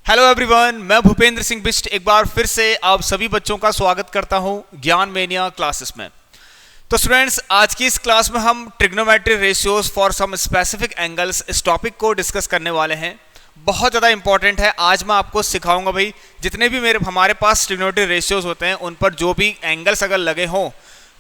Hello everyone, मैं भूपेंद्र सिंह बिष्ट एक बार फिर से आप सभी बच्चों का स्वागत करता हूं ज्ञान मेनिया क्लासेस में। तो स्टूडेंट्स, आज की इस क्लास में हम trigonometry ratios for some specific angles इस टॉपिक को डिस्कस करने वाले हैं। बहुत ज़्यादा इंपॉर्टेंट है। आज मैं आपको सिखाऊंगा भाई, जितने भी हमारे पास ट्रिग्नोमेट्री रेशियोज होते हैं उन पर जो भी एंगल्स अगर लगे हों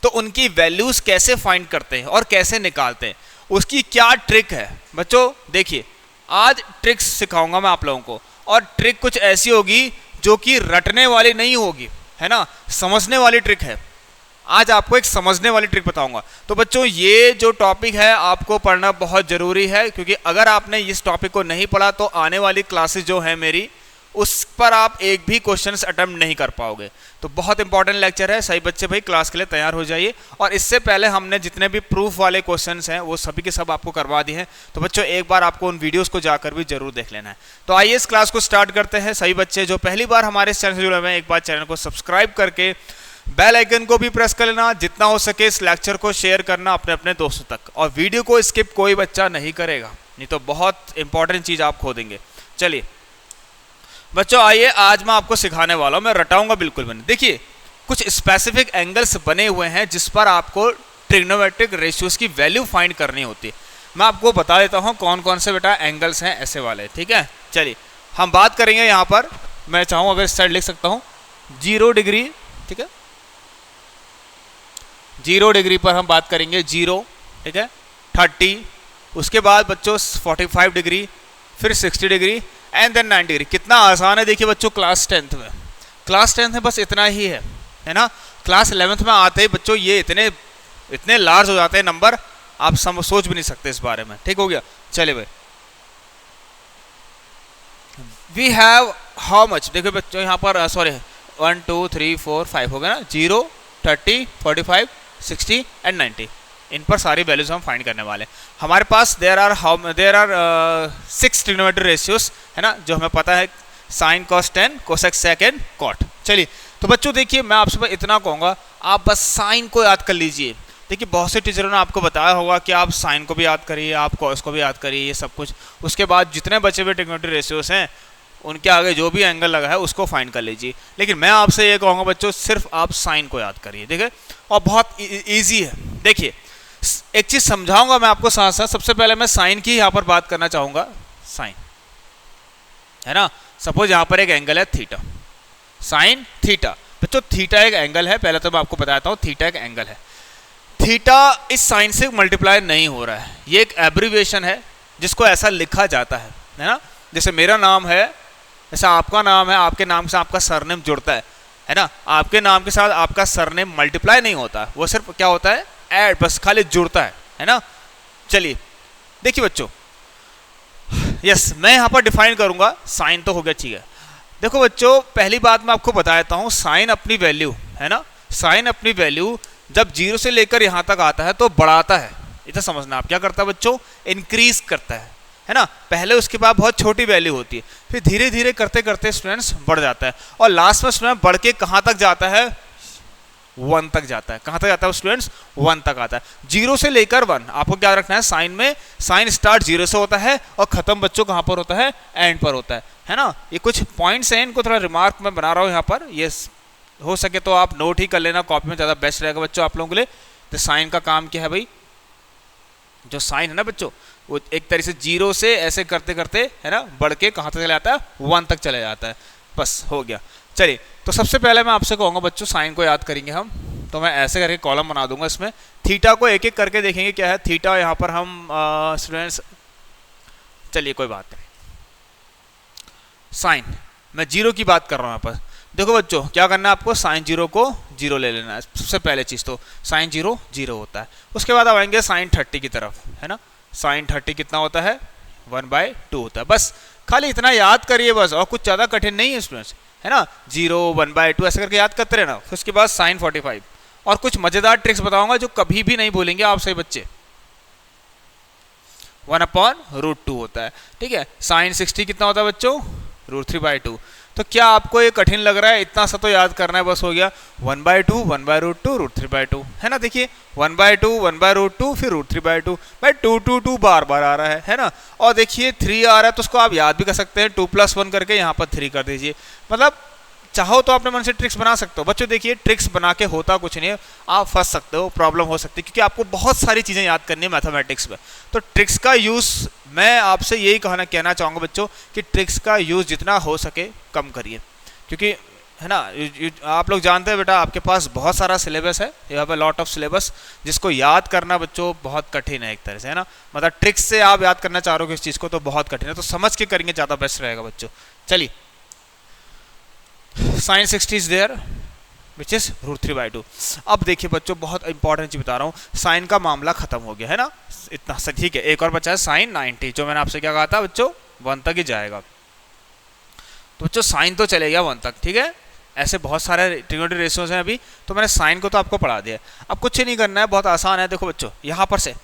तो उनकी वैल्यूज़ कैसे फाइंड करते हैं और कैसे निकालते हैं, उसकी क्या ट्रिक है। बच्चों देखिए, आज ट्रिक्स सिखाऊंगा मैं आप लोगों को, और ट्रिक कुछ ऐसी होगी जो कि रटने वाली नहीं होगी, है ना, समझने वाली ट्रिक है। आज आपको एक समझने वाली ट्रिक बताऊंगा। तो बच्चों, ये जो टॉपिक है आपको पढ़ना बहुत ज़रूरी है, क्योंकि अगर आपने इस टॉपिक को नहीं पढ़ा तो आने वाली क्लासेस जो है मेरी, उस पर आप एक भी क्वेश्चंस अटेम्प्ट नहीं कर पाओगे। तो बहुत इंपॉर्टेंट लेक्चर है। सही बच्चे भाई क्लास के लिए तैयार हो जाइए। और इससे पहले हमने जितने भी प्रूफ वाले क्वेश्चंस हैं वो सभी के सब आपको करवा दिए हैं। तो बच्चों, एक बार आपको उन वीडियोस को जाकर भी जरूर देख लेना है। तो आइए इस क्लास को स्टार्ट करते हैं। सही बच्चे जो पहली बार हमारे इस चैनल से जुड़े हुए हैं, एक बार चैनल को सब्सक्राइब करके बेल आइकन को भी प्रेस कर लेना। जितना हो सके इस लेक्चर को शेयर करना अपने अपने दोस्तों तक, और वीडियो को स्किप कोई बच्चा नहीं करेगा, नहीं तो बहुत इंपॉर्टेंट चीज़ आप खो देंगे। चलिए बच्चों, आइए आज मैं आपको सिखाने वाला हूँ, मैं रटाऊंगा बिल्कुल भी नहीं। देखिए, कुछ स्पेसिफिक एंगल्स बने हुए हैं जिस पर आपको ट्रिग्नोमेट्रिक रेशियोज की वैल्यू फाइंड करनी होती है। मैं आपको बता देता हूँ कौन कौन से बेटा एंगल्स हैं ऐसे वाले, ठीक है। चलिए हम बात करेंगे यहाँ पर, मैं चाहूँ अगर इस साइड लिख सकता हूँ 0 डिग्री, ठीक है। 0 डिग्री पर हम बात करेंगे 0, ठीक है, 30, उसके बाद बच्चों 45 डिग्री, फिर 60 डिग्री एंड देन 90 डिग्री। कितना आसान है देखिए बच्चों, क्लास 10th में, क्लास 10th में बस इतना ही है ना। क्लास 11th में आते ही बच्चों ये इतने लार्ज हो जाते हैं नंबर, आप सोच भी नहीं सकते इस बारे में। ठीक हो गया। चलिए भाई, वी हैव हाउ मच, देखो बच्चों यहाँ पर सॉरी 1 2 3 4 5 हो गया ना, 0 30 45 60 एंड 90। इन पर सारी वैल्यूज हम फाइंड करने वाले हैं। हमारे पास देयर आर 6 ट्रिग्नोमेट्री रेशियोज, है ना, जो हमें पता है, sine cos 10, cosec sec and cot. चलिए तो बच्चों देखिए, मैं आपसे इतना कहूँगा, आप बस साइन को याद कर लीजिए। देखिए बहुत से टीचरों ने आपको बताया होगा कि आप साइन को भी याद करिए, आप कॉस को भी याद करिए, ये सब कुछ। उसके बाद जितने बचे हुए ट्रिग्नोमेट्री रेशियोज हैं उनके आगे जो भी एंगल लगा है उसको फाइंड कर लीजिए। लेकिन मैं आपसे ये कहूँगा बच्चों, सिर्फ आप साइन को याद करिए, देखिए, और बहुत ईजी है। देखिए एक चीज समझाऊंगा मैं आपको साथ साथ। सबसे पहले मैं साइन की यहाँ पर बात करना चाहूंगा। साइन, है ना, सपोज यहाँ पर एक एंगल है थीटा, साइन थीटा। बच्चों थीटा एक एंगल है, पहले तो मैं आपको बताता हूँ थीटा एक एंगल है। थीटा इस साइन से मल्टीप्लाई नहीं हो रहा है, ये एक एब्रीविएशन है जिसको ऐसा लिखा जाता है ना। जैसे मेरा नाम है, जैसे आपका नाम है, आपके नाम से आपका सरनेम जुड़ता है ना। आपके नाम के साथ आपका सरनेम मल्टीप्लाई नहीं होता, वो सिर्फ क्या होता है, ऐड, बस खाली जुड़ता है ना। चलिए देखिए बच्चों, यस मैं यहाँ पर डिफाइन करूंगा। साइन तो हो गया, ठीक है। देखो बच्चों, पहली बात मैं आपको बता देता हूँ, साइन अपनी वैल्यू, है ना, साइन अपनी वैल्यू जब 0 से लेकर यहाँ तक आता है तो बढ़ाता है। इतना समझना, आप क्या करता है बच्चों, इंक्रीज करता है ना। पहले उसके बाद बहुत छोटी वैल्यू होती है, फिर धीरे धीरे करते करते स्टूडेंट्स बढ़ जाता है, और लास्ट में स्टूडेंट बढ़ के कहाँ तक जाता है, 1 तक जाता है। कहाँ तक जाता है स्टूडेंट्स, 1 तक आता है। 0 से लेकर 1, आपको क्या रखना है, साइन में साइन स्टार्ट 0 से होता है और खत्म बच्चों कहाँ पर होता है, एंड पर होता है ना। ये कुछ पॉइंट्स हैं, इनको थोड़ा रिमार्क मैं बना रहा हूँ यहाँ पर। ये हो सके तो आप नोट ही कर लेना कॉपी में, ज़्यादा बेस्ट रहेगा बच्चों आप लोगों के लिए। तो साइन का काम क्या है भाई, जो साइन है ना बच्चों, वो एक तरह से 0 से ऐसे करते करते, है ना, बढ़ के कहाँ तक चला जाता है, 1 तक चला जाता है। बस हो गया। चलिए तो सबसे पहले मैं आपसे कहूँगा बच्चों, साइन को याद करेंगे हम, तो मैं ऐसे करके कॉलम बना दूंगा इसमें। थीटा को एक एक करके देखेंगे क्या है। थीटा यहाँ पर हम स्टूडेंट्स, चलिए कोई बात नहीं, साइन मैं 0 की बात कर रहा हूँ यहाँ पर। देखो बच्चों क्या करना है आपको, साइन 0 को 0 ले लेना है। सबसे पहले चीज़ तो साइन 0 0 होता है। उसके बाद अब आएंगे साइन 30 की तरफ, है ना। साइन 30 कितना होता है, 1/2 होता है। बस खाली इतना याद करिए बस, और कुछ ज़्यादा कठिन नहीं है स्टूडेंट्स, है ना। 0 1/2 ऐसे करके याद करते रहना। फिर उसके बाद साइन 45, और कुछ मज़ेदार ट्रिक्स बताऊंगा जो कभी भी नहीं भूलेंगे आप सही बच्चे। 1/√2 होता है, ठीक है। साइन 60 कितना होता है बच्चों, √3/2। तो क्या आपको ये कठिन लग रहा है? इतना सा तो याद करना है, बस हो गया 1/2 1/√2 √3/2, है ना। देखिए 1/2 1/√2 फिर √3/2, भाई 2 2 2 बार बार आ रहा है ना। और देखिए 3 आ रहा है तो उसको आप याद भी कर सकते हैं, 2 + 1 करके यहाँ पर 3 कर दीजिए। मतलब चाहो तो अपने मन से ट्रिक्स बना सकते हो बच्चों। देखिए ट्रिक्स बना के होता कुछ नहीं है, आप फंस सकते हो, प्रॉब्लम हो सकती है, क्योंकि आपको बहुत सारी चीज़ें याद करनी है मैथमेटिक्स में। तो ट्रिक्स का यूज़ मैं आपसे यही कहना चाहूँगा बच्चों कि ट्रिक्स का यूज़ जितना हो सके कम करिए, क्योंकि है ना आप लोग जानते हैं बेटा आपके पास बहुत सारा सिलेबस है, you have a lot of syllabus, जिसको याद करना बच्चों बहुत कठिन है एक तरह से, है ना। मतलब ट्रिक्स से आप याद करना चाह रहे हो इस चीज़ को तो बहुत कठिन है, तो समझ के करेंगे ज़्यादा बेस्ट रहेगा बच्चों। चलिए sin 60 is there which is √3/2। अब देखिए बच्चों बहुत इंपॉर्टेंट चीज बता रहा हूँ, साइन का मामला खत्म हो गया है ना, इतना सा ठीक है। एक और बचा है sin 90, जो मैंने आपसे क्या कहा था बच्चों 1 तक ही जाएगा। तो बच्चों साइन तो चले गया 1 तक, ठीक है। ऐसे बहुत सारे ट्रिग्नोमेट्री रेशियोज हैं अभी, तो मैंने साइन को तो आपको पढ़ा दिया। अब कुछ नहीं करना है, बहुत आसान है। देखो बच्चों यहाँ पर से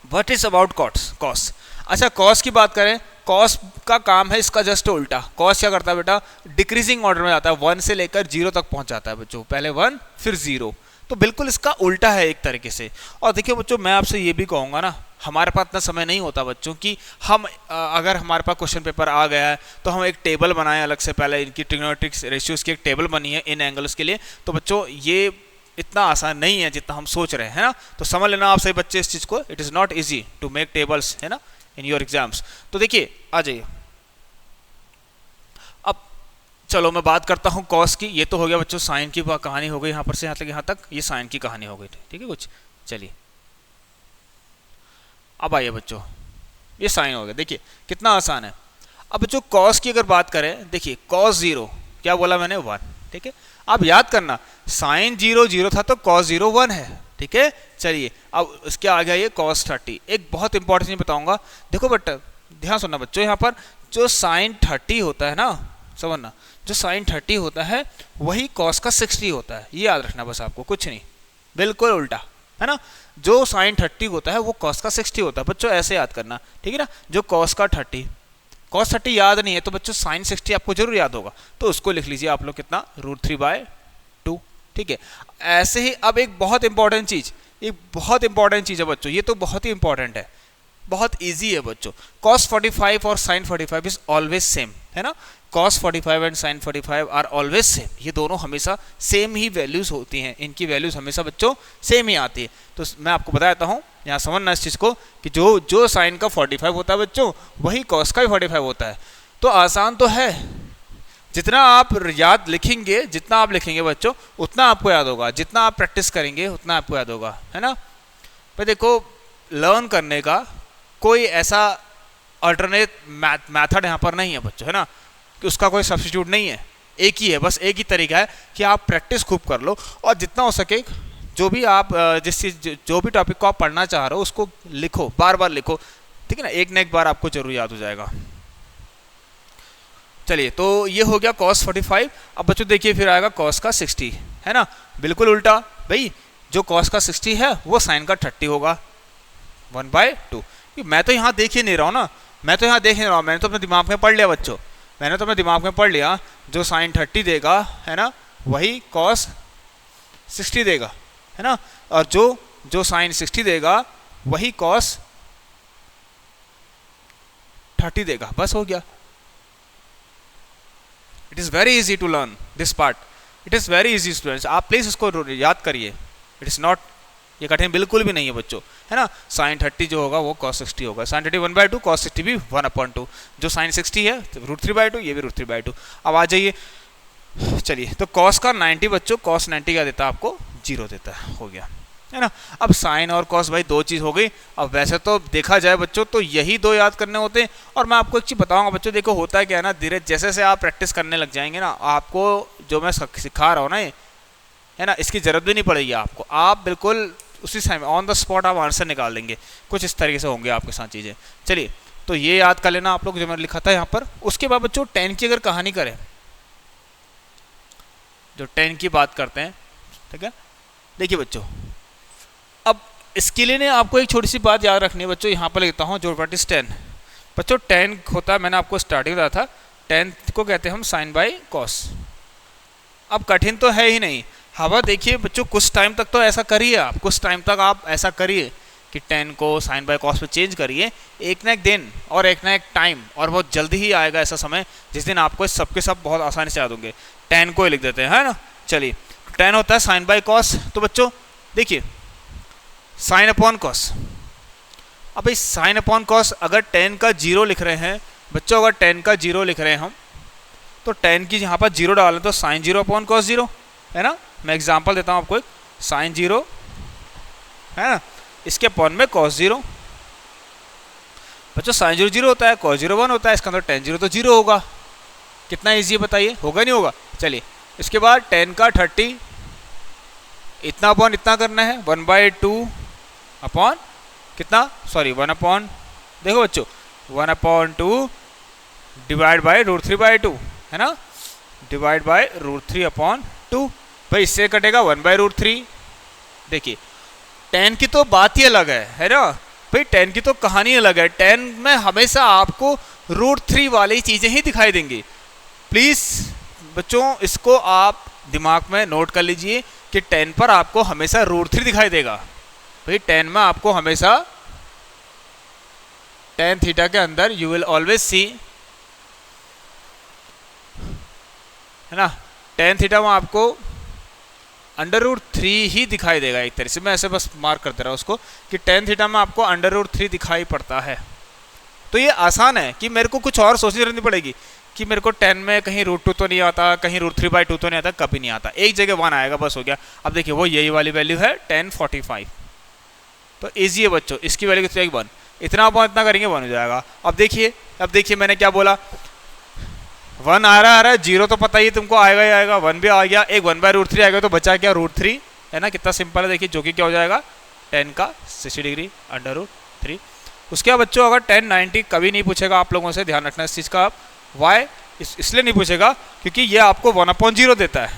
व्हाट इज अबाउट कॉस। अच्छा कॉस की बात करें, कॉस का काम है इसका जस्ट उल्टा। कॉस क्या करता है बेटा, डिक्रीजिंग ऑर्डर में जाता है, 1 से लेकर 0 तक पहुंच जाता है बच्चों, पहले 1 फिर 0, तो बिल्कुल इसका उल्टा है एक तरीके से। और देखिए बच्चों मैं आपसे ये भी कहूँगा ना, हमारे पास इतना समय नहीं होता बच्चों कि हम अगर हमारे पास क्वेश्चन पेपर आ गया है तो हम एक टेबल बनाएं अलग से, पहले इनकी ट्रिग्नोमेट्रिक रेशियोज की एक टेबल बनी है इन एंगल्स के लिए। तो बच्चों ये इतना आसान नहीं है जितना हम सोच रहे हैं, है ना। तो समझ लेना आप सही बच्चे इस चीज़ को, it is not easy to make tables, है ना, इन योर एग्जाम्स। तो देखिए आ जाइए, अब चलो मैं बात करता हूँ कॉस की। ये तो हो गया बच्चों साइन की कहानी हो गई, यहाँ पर से यहाँ तक ये साइन की कहानी हो गई, ठीक है कुछ। चलिए अब आइए बच्चों, ये साइन हो गया, देखिए कितना आसान है। अब बच्चों कॉस की अगर बात करें, देखिए कॉस 0 क्या बोला मैंने 1, ठीक है। आप याद करना साइन 0 0 था तो कॉस 0 1 है, ठीक है। चलिए अब इसके आ गया ये कॉस 30। एक बहुत इंपॉर्टेंट चीज बताऊंगा, देखो बेटा ध्यान सुनना बच्चों, यहाँ पर जो साइन 30 होता है ना, समझना जो साइन 30 होता है वही कॉस का 60 होता है, ये याद रखना बस आपको, कुछ नहीं, बिल्कुल उल्टा, है ना। जो साइन 30 होता है वो कॉस का 60 होता है बच्चों, ऐसे याद करना, ठीक है ना। जो कॉस का 30, कॉस 30 याद नहीं है तो बच्चों साइन 60 आपको जरूर याद होगा, तो उसको लिख लीजिए आप लोग कितना √3/2, ठीक है। ऐसे ही अब एक बहुत इंपॉर्टेंट चीज, एक बहुत इंपॉर्टेंट चीज है बच्चों, ये तो बहुत ही इंपॉर्टेंट है, बहुत इजी है बच्चों। cos 45 और sin 45 इज ऑलवेज सेम, है ना। cos 45 and sin 45 are always same, ये दोनों हमेशा सेम ही वैल्यूज होती हैं, इनकी वैल्यूज हमेशा बच्चों सेम ही आती है। तो मैं आपको बता देता हूँ, यहाँ समझना इस चीज़ को कि जो साइन का 45 होता है बच्चों वही cos का भी 45 होता है। तो आसान तो है, जितना आप याद लिखेंगे, जितना आप लिखेंगे बच्चों उतना आपको याद होगा, जितना आप प्रैक्टिस करेंगे उतना आपको याद होगा, है ना। भाई देखो लर्न करने का कोई ऐसा अल्टरनेट मैथड यहाँ पर नहीं है बच्चों, है ना, कि उसका कोई सब्स्टिट्यूट नहीं है, एक ही है, बस एक ही तरीका है कि आप प्रैक्टिस खूब कर लो और जितना हो सके जो भी आप जिस चीज़ जो भी टॉपिक को आप पढ़ना चाह रहे हो उसको लिखो, बार बार लिखो, ठीक है ना, एक न एक बार आपको जरूर याद हो जाएगा। चलिए तो ये हो गया cos 45। अब बच्चों देखिए फिर आएगा cos का 60, है ना, बिल्कुल उल्टा भाई, जो cos का 60 है वो साइन का 30 होगा 1/2। मैं तो यहाँ देख ही नहीं रहा हूँ ना, मैं तो यहाँ देख नहीं रहा हूँ, मैंने तो अपने दिमाग में पढ़ लिया बच्चों, मैंने तो अपने दिमाग में पढ़ लिया, जो साइन 30 देगा है ना वही cos 60 देगा, है ना, और जो साइन 60 देगा वही cos 30 देगा, बस हो गया। It is very easy to learn this part, it is very easy students, आप प्लीज़ इसको याद करिए, इट इज़ नॉट, ये कठिन बिल्कुल भी नहीं है बच्चों, है ना। साइन 30 जो होगा वो cos 60 होगा, साइन 30 1/2, cos 60 भी 1/2, जो साइन 60 है √3/2, ये भी √3/2। अब आ जाइए, चलिए तो cos का 90 बच्चों, cos 90 क्या देता है आपको 0 देता है, हो गया, है ना। अब साइन और cos भाई दो चीज़ हो गई। अब वैसे तो देखा जाए बच्चों तो यही दो याद करने होते हैं, और मैं आपको एक चीज़ बताऊंगा बच्चों, देखो होता है क्या है ना, धीरे जैसे जैसे आप प्रैक्टिस करने लग जाएंगे ना, आपको जो मैं सिखा रहा हूँ ना, है ना, इसकी ज़रूरत भी नहीं पड़ेगी आपको, आप बिल्कुल उसी समय ऑन द स्पॉट आप आंसर निकाल देंगे, कुछ इस तरीके से होंगे आपके साथ चीज़ें। चलिए तो ये याद कर लेना आप लोग जो मैंने लिखा था यहाँ पर। उसके बाद बच्चों 10 की अगर कहानी करें, जो 10 की बात करते हैं, ठीक है, देखिए बच्चों अब इसके लिए आपको एक छोटी सी बात याद रखनी है बच्चों, यहाँ पर लिखता हूँ जो 10 बच्चों 10 होता है, मैंने आपको स्टार्टिंग बताया था टेन को कहते हैं हम साइन बाई कॉस। अब कठिन तो है ही नहीं। हवा देखिए बच्चों, कुछ टाइम तक तो ऐसा करिए आप, कुछ टाइम तक आप ऐसा करिए कि टेन को साइन बाय कॉस में चेंज करिए, एक ना एक दिन और एक ना एक टाइम, और बहुत जल्दी ही आएगा ऐसा समय जिस दिन आपको सब के सब बहुत आसानी से याद होंगे। टेन को ही लिख देते हैं, है ना। चलिए, टेन होता है साइन बाय कॉस। तो बच्चों देखिए, साइन अपॉन कॉस। अब इस साइन अपॉन कॉस अगर टेन का जीरो लिख रहे हैं बच्चों, अगर टेन का जीरो लिख रहे हैं हम, तो टेन की यहाँ पर जीरो डालें तो sine zero upon cos zero, है ना। मैं एग्जांपल देता हूँ आपको, एक साइन जीरो, है ना, इसके अपॉन में कॉस जीरो। बच्चों साइन जीरो जीरो होता है, कॉस जीरो वन होता है, इसका अंदर टेन जीरो तो जीरो होगा। कितना ईजी है बताइए, होगा नहीं होगा। चलिए, इसके बाद टेन का 30, इतना अपॉन इतना करना है, 1/2 अपॉन कितना, सॉरी 1 अपॉन, देखो बच्चों 1/2 डिवाइड बाई √3/2, है ना, डिवाइड बाई √3 अपॉन 2। भाई इससे कटेगा 1/√3। देखिए, टेन की तो बात ही अलग है ना भाई, टेन की तो कहानी अलग है। टेन में हमेशा आपको √3 वाली चीज़ें ही दिखाई देंगी। प्लीज़ बच्चों इसको आप दिमाग में नोट कर लीजिए कि टेन पर आपको हमेशा √3 दिखाई देगा। भाई टेन में आपको हमेशा टेन थीटा के अंदर यू विल ऑलवेज सी, है ना, टेन थीटा में आपको √3 ही दिखाई देगा। एक तरह से मैं ऐसे बस मार्क करते रहा उसको कि टेन थीटा में आपको √3 दिखाई पड़ता है। तो ये आसान है कि मेरे को कुछ और सोचनी रहनी पड़ेगी कि मेरे को टेन में कहीं √2 तो नहीं आता, कहीं √3/2 तो नहीं आता, कभी नहीं आता, एक जगह 1 आएगा, बस हो गया। अब देखिए वो यही वाली वैल्यू है 1045, तो ईजी है बच्चों, इसकी वैल्यू कितनी, 1, इतना अपन इतना करेंगे 1 हो जाएगा। अब देखिए मैंने क्या बोला, 1 आ रहा है, जीरो तो पता ही तुमको आएगा ही आएगा, 1 भी आ गया, एक 1/√3 आएगा, तो बचा क्या √3, है ना। कितना सिंपल है देखिए, जो कि क्या हो जाएगा 10 का 60 डिग्री √3। उसके बाद बच्चों अगर 1090 कभी नहीं पूछेगा आप लोगों से, ध्यान रखना इस चीज़ का। वाई इसलिए नहीं पूछेगा क्योंकि ये आपको 1/0 देता है,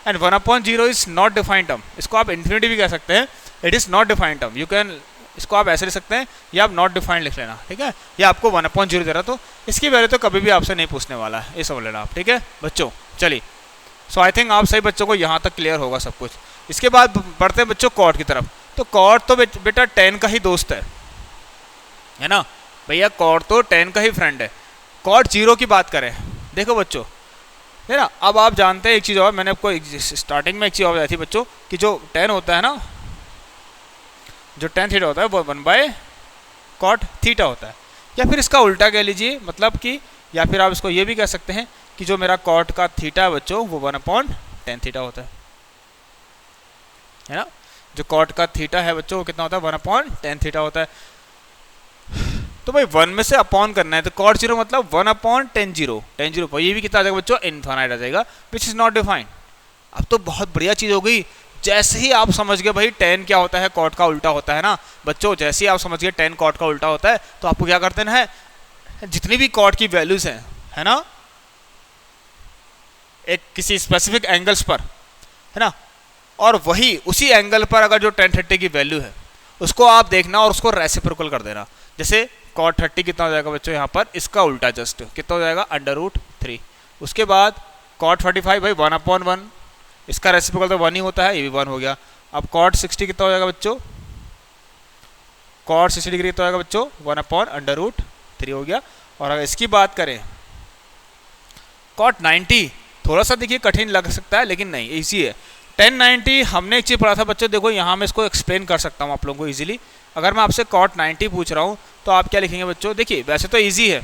and 1/0 is not defined term. इसको आप इन्फिनिटी भी कह सकते हैं, it is not defined term. You can, इसको आप ऐसे लिख सकते हैं, या आप नॉट डिफाइंड लिख लेना, ठीक है। ये आपको 1/0 दे रहा, तो इसकी वैल्यू तो कभी भी आपसे नहीं पूछने वाला है, ये समझ लेना आप, ठीक है बच्चों। चलिए, सो आई थिंक आप सही बच्चों को यहाँ तक क्लियर होगा सब कुछ। इसके बाद बढ़ते हैं बच्चों कॉट की तरफ। तो कॉट तो बेटा 10 का ही दोस्त है ना भैया, कॉट तो 10 का ही फ्रेंड है। कॉट 0 की बात करें, देखो बच्चों, है ना। अब आप जानते हैं एक चीज़ और, मैंने आपको स्टार्टिंग में एक चीज़ और बताई थी बच्चों कि जो 10 होता है ना, जो tan थीटा होता है वो 1/cot थीटा होता है, या फिर इसका उल्टा कह लीजिए, मतलब कि, या फिर आप इसको ये भी कह सकते हैं कि जो मेरा cot का थीटा है बच्चों वो 1/tan थीटा होता है ना। जो cot का थीटा है बच्चों वो कितना होता है, 1/tan थीटा होता है। तो भाई 1 में से अपॉन करना है, तो cot 0 मतलब 1/tan 0, tan 0 पर ये भी कितना आ जाएगा बच्चों, इनफाइनाइट आ जाएगा, विच इज़ नॉट डिफाइंड। अब तो बहुत बढ़िया चीज़ हो गई, जैसे ही आप समझ गए भाई tan क्या होता है, cot का उल्टा होता है ना बच्चों। जैसे ही आप समझ गए tan cot का उल्टा होता है, तो आपको क्या करते हैं, जितनी भी cot की वैल्यूज हैं, है ना, एक किसी स्पेसिफिक एंगल्स पर, है ना, और वही उसी एंगल पर अगर जो tan 30 की वैल्यू है उसको आप देखना और उसको रेसिप्रोकल कर देना। जैसे cot 30 कितना हो जाएगा बच्चों, यहाँ पर इसका उल्टा जस्ट कितना हो जाएगा, √3। उसके बाद cot 45 भाई 1/1, इसका रेसिप्रोकल तो 1 ही होता है, ये भी 1 हो गया। अब cot 60 कितना हो जाएगा बच्चों, cot 60 डिग्री कितना हो जाएगा बच्चों, 1/√3 हो गया। और अगर इसकी बात करें cot 90, थोड़ा सा देखिए कठिन लग सकता है लेकिन नहीं, इजी है। 1090 हमने एक चीज़ पढ़ा था बच्चों, देखो यहाँ मैं इसको एक्सप्लेन कर सकता हूँ आप लोगों को इजीली। अगर मैं आपसे cot 90 पूछ रहा हूँ तो आप क्या लिखेंगे बच्चों, देखिए वैसे तो इजी है,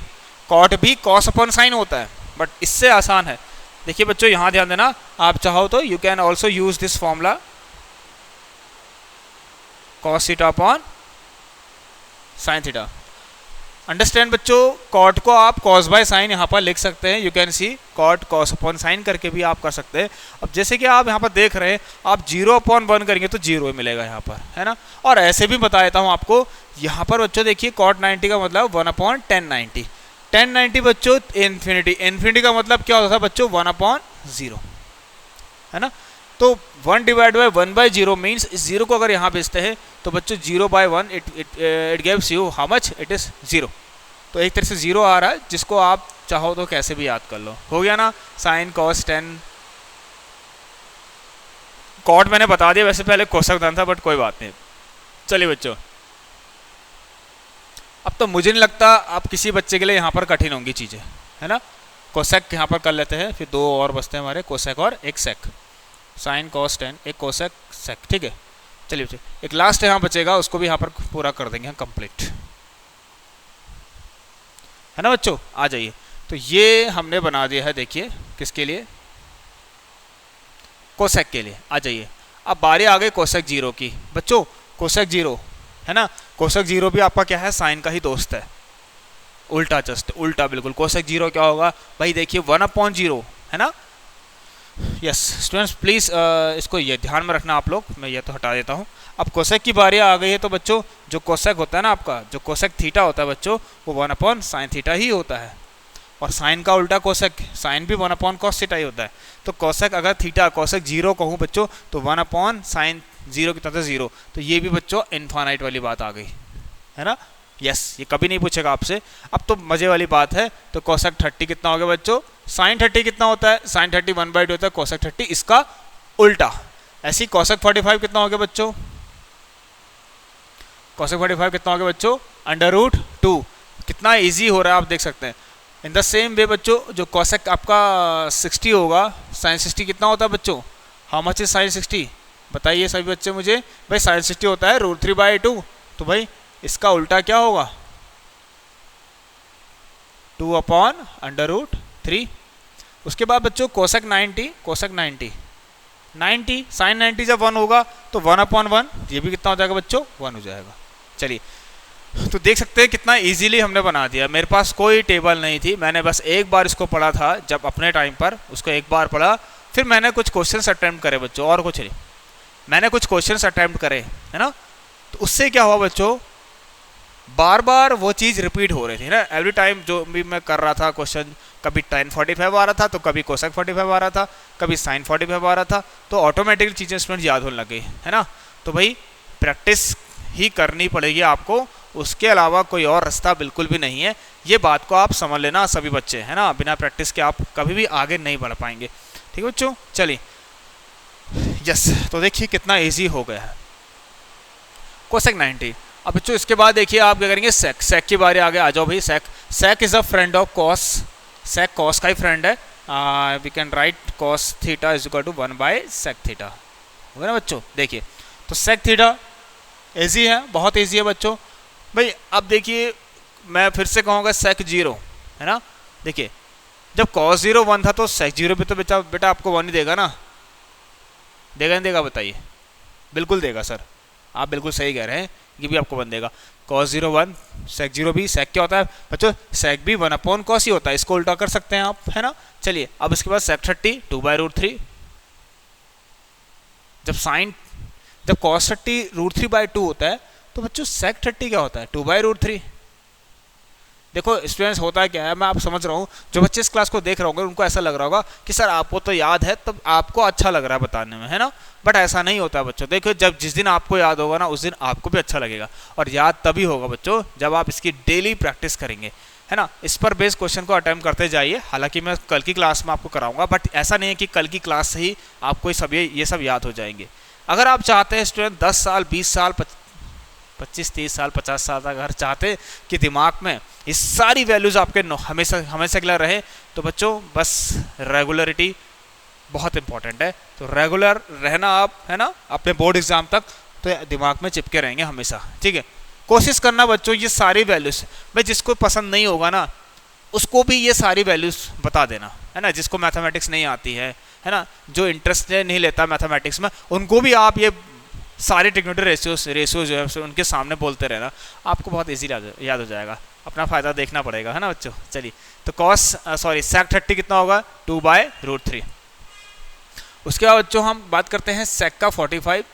cot भी cos अपॉन साइन होता है, बट इससे आसान है। देखिए बच्चों यहाँ ध्यान देना, आप चाहो तो you can also use this formula cos theta upon sine theta. Understand बच्चों, cot को आप cos बाय साइन यहाँ पर लिख सकते हैं, you can see cot cos upon sine करके भी आप कर सकते हैं। अब जैसे कि आप यहाँ पर देख रहे हैं, आप 0/1 करेंगे तो 0 मिलेगा यहाँ पर, है ना। और ऐसे भी बता देता हूँ आपको, यहाँ पर बच्चों देखिए cot 90 का मतलब 1/tan 90, tan 90 बच्चों इन्फिनिटी का मतलब क्या होता था बच्चों, 1/0, है ना। तो 1/1/0 मीन्स इस 0 को अगर यहाँ भेजते हैं तो बच्चों 0/1 it gives you how much, it is 0। तो एक तरह से 0 आ रहा है जिसको आप चाहो तो कैसे भी याद कर लो। हो गया ना, साइन कॉस टेन। कॉट मैंने बता दिया, वैसे पहले कोसक दान था, बट कोई बात नहीं। चलिए बच्चों, अब तो मुझे नहीं लगता आप किसी बच्चे के लिए यहाँ पर कठिन होंगी चीज़ें, है ना। कोसेक यहाँ पर कर लेते हैं, फिर दो और बचते हैं हमारे, कोसेक और एक सेक। साइन कॉस टेन, एक कोसेक सेक, ठीक है। चलिए बच्चे, एक लास्ट यहाँ बचेगा, उसको भी यहाँ पर पूरा कर देंगे हम कंप्लीट, है ना बच्चों। आ जाइए, तो ये हमने बना दिया है, देखिए किसके लिए, कोसेक के लिए। आ जाइए, अब बारी आ गई कोसेक जीरो की। बच्चों कोसेक जीरो, है ना, कोसेक जीरो भी आपका क्या है, साइन का ही दोस्त है, उल्टा, जस्ट उल्टा बिल्कुल। कोसेक जीरो क्या होगा भाई, देखिए 1/0, है ना। यस स्टूडेंट्स प्लीज़ इसको ये ध्यान में रखना आप लोग, मैं ये तो हटा देता हूँ। अब कोसेक की बारी आ गई है, तो बच्चों जो कोसेक होता है ना आपका, जो कोसेक थीटा होता है बच्चों, वो 1/sin थीटा ही होता है। और साइन का उल्टा कोसेक, साइन भी 1/cos थीटा ही होता है। तो कोसेक अगर थीटा कोसेक जीरो कहूँ बच्चों, तो 1/sin जीरो कितना था, 0। तो ये भी बच्चों इनफाइनाइट वाली बात आ गई, है ना। यस ये कभी नहीं पूछेगा आपसे। अब तो मजे वाली बात है, तो कोसेक 30 कितना हो गया बच्चों, साइन 30 कितना होता है, साइन 30 1/2 होता है, कोसेक 30 इसका उल्टा। ऐसी कोसेक 45 कितना हो गया बच्चों, कोसेक 45 कितना हो गया बच्चों, √2। कितना इजी हो रहा है आप देख सकते हैं। इन द सेम वे बच्चों, जो कोसेक आपका 60 होगा, साइन 60 कितना होता है बच्चों, हाउ मच इज साइन 60, बताइए सभी बच्चे मुझे। भाई साइन 60 होता है √3/2, तो भाई इसका उल्टा क्या होगा, 2/√3। उसके बाद बच्चों कोसेक 90, कोसेक 90 साइन 90 जब 1 होगा तो 1/1, ये भी कितना हो जाएगा बच्चों, 1 हो जाएगा। चलिए, तो देख सकते हैं कितना इजीली हमने बना दिया। मेरे पास कोई टेबल नहीं थी, मैंने बस एक बार इसको पढ़ा था जब अपने टाइम पर, उसको एक बार पढ़ा, फिर मैंने कुछ क्वेश्चंस अटेम्प्ट करे बच्चों, और कुछ नहीं, मैंने कुछ क्वेश्चंस अटेम्प्ट करे, है ना। तो उससे क्या हुआ बच्चों, बार बार वो चीज़ रिपीट हो रही थी ना, एवरी टाइम जो भी मैं कर रहा था क्वेश्चन, कभी tan 45 आ रहा था, तो कभी कोसेक 45 आ रहा था, कभी साइन 45 आ रहा था, तो ऑटोमेटिकली चीज़ें स्टूडेंट याद होने लग गई, है ना। तो भाई प्रैक्टिस ही करनी पड़ेगी आपको, उसके अलावा कोई और रास्ता बिल्कुल भी नहीं है। ये बात को आप समझ लेना सभी बच्चे, है ना, बिना प्रैक्टिस के आप कभी भी आगे नहीं बढ़ पाएंगे, ठीक है बच्चों। चलिए यस, तो देखिए कितना ईजी हो गया है कोसेक 90। अब बच्चों इसके बाद देखिए आप क्या करेंगे, सेक, सेक की बारी आगे आ जाओ भाई। Sec, sec is a friend of cos, sec cos का ही फ्रेंड है। We can write cos theta is equal to 1/sec theta, हो गया ना बच्चों। देखिए तो सेक थीटा ईजी है, बहुत ईजी है बच्चों। भाई अब देखिए मैं फिर से कहूँगा सेक 0, है ना। देखिए जब कॉस 0 1 था, तो सेक 0 भी तो बेटा आपको 1 ही देगा ना, देगा नहीं देगा बताइए, बिल्कुल देगा सर, आप बिल्कुल सही कह रहे हैं, ये भी आपको 1 देगा। cos 0 1, sec 0 भी, sec क्या होता है बच्चों, sec भी 1/cos ही होता है, इसको उल्टा कर सकते हैं आप, है ना। चलिए अब इसके बाद sec 30 2/√3, जब cos 30 √3/2 होता है, तो बच्चों sec 30 क्या होता है, 2/√3। देखो स्टूडेंट्स होता है क्या है, मैं आप समझ रहा हूँ, जो बच्चे इस क्लास को देख रहे होंगे उनको ऐसा लग रहा होगा कि सर आपको तो याद है, तब आपको अच्छा लग रहा है बताने में, है ना। बट ऐसा नहीं होता बच्चों। देखो जब जिस दिन आपको याद होगा ना, उस दिन आपको भी अच्छा लगेगा, और याद तभी होगा बच्चों जब आप इसकी डेली प्रैक्टिस करेंगे, है ना। इस पर बेस्ड क्वेश्चन को अटेम्प्ट करते जाइए। हालांकि मैं कल की क्लास में आपको कराऊंगा, बट ऐसा नहीं है कि कल की क्लास से ही आपको ये सब याद हो जाएंगे। अगर आप चाहते हैं स्टूडेंट 10 साल 20 साल 25 30 साल 50 साल तक अगर चाहते हैं कि दिमाग में ये सारी वैल्यूज़ आपके हमेशा के लिए रहे, तो बच्चों बस रेगुलरिटी बहुत इंपॉर्टेंट है। तो रेगुलर रहना आप, है ना, अपने बोर्ड एग्जाम तक तो दिमाग में चिपके रहेंगे हमेशा, ठीक है। कोशिश करना बच्चों ये सारी वैल्यूज़, भाई जिसको पसंद नहीं होगा ना उसको भी ये सारी वैल्यूज़ बता देना, है ना। जिसको मैथमेटिक्स नहीं आती है ना, जो इंटरेस्ट नहीं लेता मैथमेटिक्स में, उनको भी आप ये सारे ट्रिग्नोमेट्री रेशियोज जो है उनके सामने बोलते रहना, आपको बहुत इजी याद हो जाएगा। अपना फ़ायदा देखना पड़ेगा, है ना बच्चों। चलिए तो sec 30 कितना होगा, 2/√3। उसके बाद बच्चों हम बात करते हैं सेक का 45।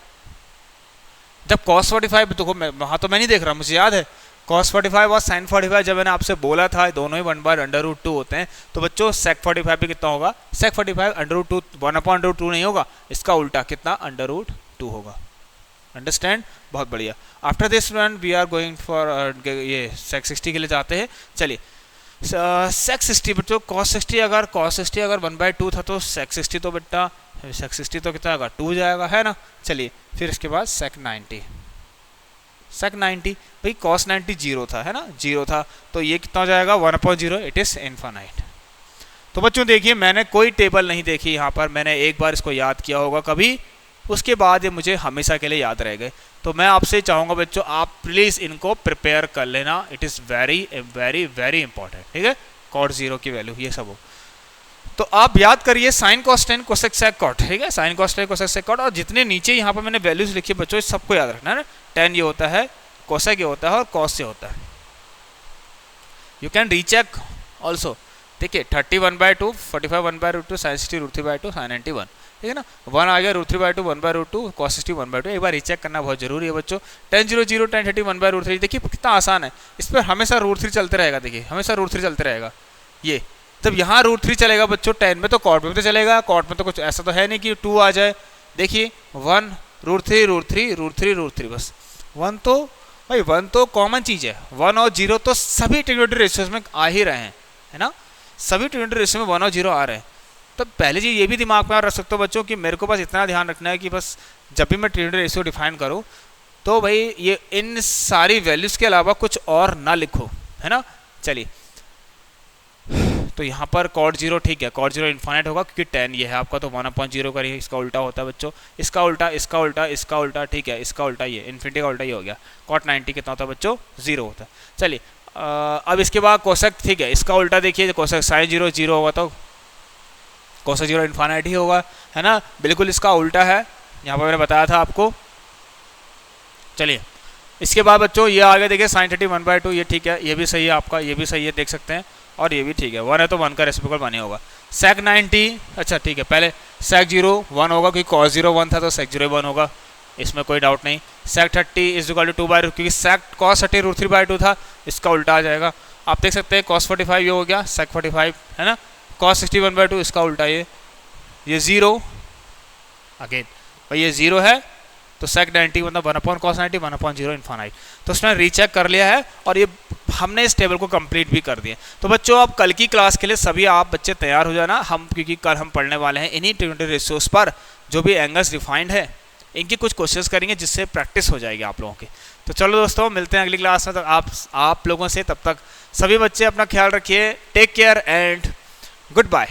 जब cos 45, देखो वहाँ तो मैं नहीं देख रहा, मुझे याद है cos 45 और sin 45 जब मैंने आपसे बोला था दोनों ही 1/√2 होते हैं, तो बच्चों sec 45 भी कितना होगा, sec 45 √2 1/√2 नहीं होगा, इसका उल्टा कितना √2 होगा। अंडरस्टैंड, बहुत बढ़िया। After this one we are going for ये sec 60 के लिए जाते हैं। चलिए सेक 60 बच्चों, कॉस 60 अगर 1/2 था तो सेक 60 तो बेटा सेक 60 तो कितना आएगा 2 जाएगा, है ना। चलिए फिर इसके बाद सेक 90 भाई कॉस 90 जीरो था, है ना, जीरो था, तो ये कितना हो जाएगा 1/0, इट इज इनफाइनाइट। तो बच्चों देखिए मैंने कोई टेबल नहीं देखी यहाँ पर, मैंने एक बार इसको याद किया होगा कभी, उसके बाद ये मुझे हमेशा के लिए याद रह गए। तो मैं आपसे चाहूँगा बच्चों आप प्लीज़ इनको प्रिपेयर कर लेना, it is very very very important, ठीक है। कॉट जीरो की वैल्यू ये सब हो, तो आप याद करिए sine cos tan cosec sec cot, ठीक है, sine cos tan cosec sec cot, और जितने नीचे यहाँ पर मैंने वैल्यूज लिखी है बच्चों सबको याद रखना है ना। टेन ये होता है, कोसेक ये होता है और कॉस ये होता है। यू कैन रीचेक ऑल्सो, ठीक है। 30 1/2, 45 1/2, sin 60 √3/2, sin 90 1, ठीक है ना। 1 आ गया √3/2, 1/2, cos 60 1/2। एक बार रीचेक करना बहुत जरूरी है बच्चों। 10 0 0 10 30 1/√3, देखिए कितना आसान है, इस पर हमेशा √3 चलते रहेगा, देखिए हमेशा √3 चलते रहेगा। ये जब यहाँ √3 चलेगा बच्चों 10 में, तो कॉट में तो चलेगा, कॉट में तो कुछ ऐसा तो है नहीं कि 2 आ जाए। देखिए 1 √3 √3 √3 √3, बस 1 तो भाई 1 तो कॉमन चीज़ है, 1 और 0 तो सभी ट्रिग्नोमेट्री रेशियोज में आ ही रहे हैं, है ना, सभी ट्रिग्नोमेट्री रेशियो में 1 और 0 आ रहे हैं। तो पहली चीज़ ये भी दिमाग में रख सकते हो बच्चों कि मेरे को बस इतना ध्यान रखना है कि बस जब भी मैं ट्रिग्नोमेट्री रेशियो डिफाइन करूँ तो भाई ये इन सारी वैल्यूज़ के अलावा कुछ और ना लिखो, है ना। चलिए तो यहाँ पर कॉट 0, ठीक है, कॉट 0 इन्फाइनाइट होगा क्योंकि 10 ये है आपका, तो 1/0 करिए, इसका उल्टा होता है बच्चों, इसका उल्टा इसका उल्टा इसका उल्टा, ठीक है, इसका उल्टा ये इन्फिनिटी का उल्टा ये हो गया। कॉट 90 कितना होता है बच्चों 0 होता है। चलिए अब इसके बाद कोसेक, ठीक है, इसका उल्टा देखिए, कोसेक साइन 0 0 होगा तो कोसेक 0 इन्फाइनाइट ही होगा, है ना, बिल्कुल इसका उल्टा है, यहाँ पर मैंने बताया था आपको। चलिए इसके बाद बच्चों ये आगे देखिए साइन 30 1/2, ये ठीक है, ये भी सही है आपका, ये भी सही है, देख सकते हैं, और ये भी ठीक है, 1 है तो 1 का रेसिप्रोकल 1 ही होगा। सेक 90, अच्छा ठीक है, पहले सेक 0 1 होगा क्योंकि कॉस 0 1 था तो सेक 0 1 होगा, इसमें कोई डाउट नहीं। सेक 30 इज इक्वल टू 2/2 क्योंकि सेक कॉस 30 √3/2 था, इसका उल्टा आ जाएगा। आप देख सकते हैं कॉस 45 ये हो गया सेक 45, है ना, कॉस 60 1/2 इसका उल्टा ये 0 अगेन भाई ये 0 है तो सेक 90 मतलब 1/cos 90 1/0 इन्फाइनाइट। तो उसने रीचेक कर लिया है और ये हमने इस टेबल को कंप्लीट भी कर दिया। तो बच्चों अब कल की क्लास के लिए सभी आप बच्चे तैयार हो जाना, हम क्योंकि कल हम पढ़ने वाले हैं इन्हीं ट्रिग्नोमेट्री रेशियोज पर जो भी एंगल्स डिफाइंड है इनकी कुछ क्वेश्चंस करेंगे जिससे प्रैक्टिस हो जाएगी आप लोगों की। तो चलो दोस्तों मिलते हैं अगली क्लास में, तो आप लोगों से, तब तक सभी बच्चे अपना ख्याल रखिए, take care and good bye.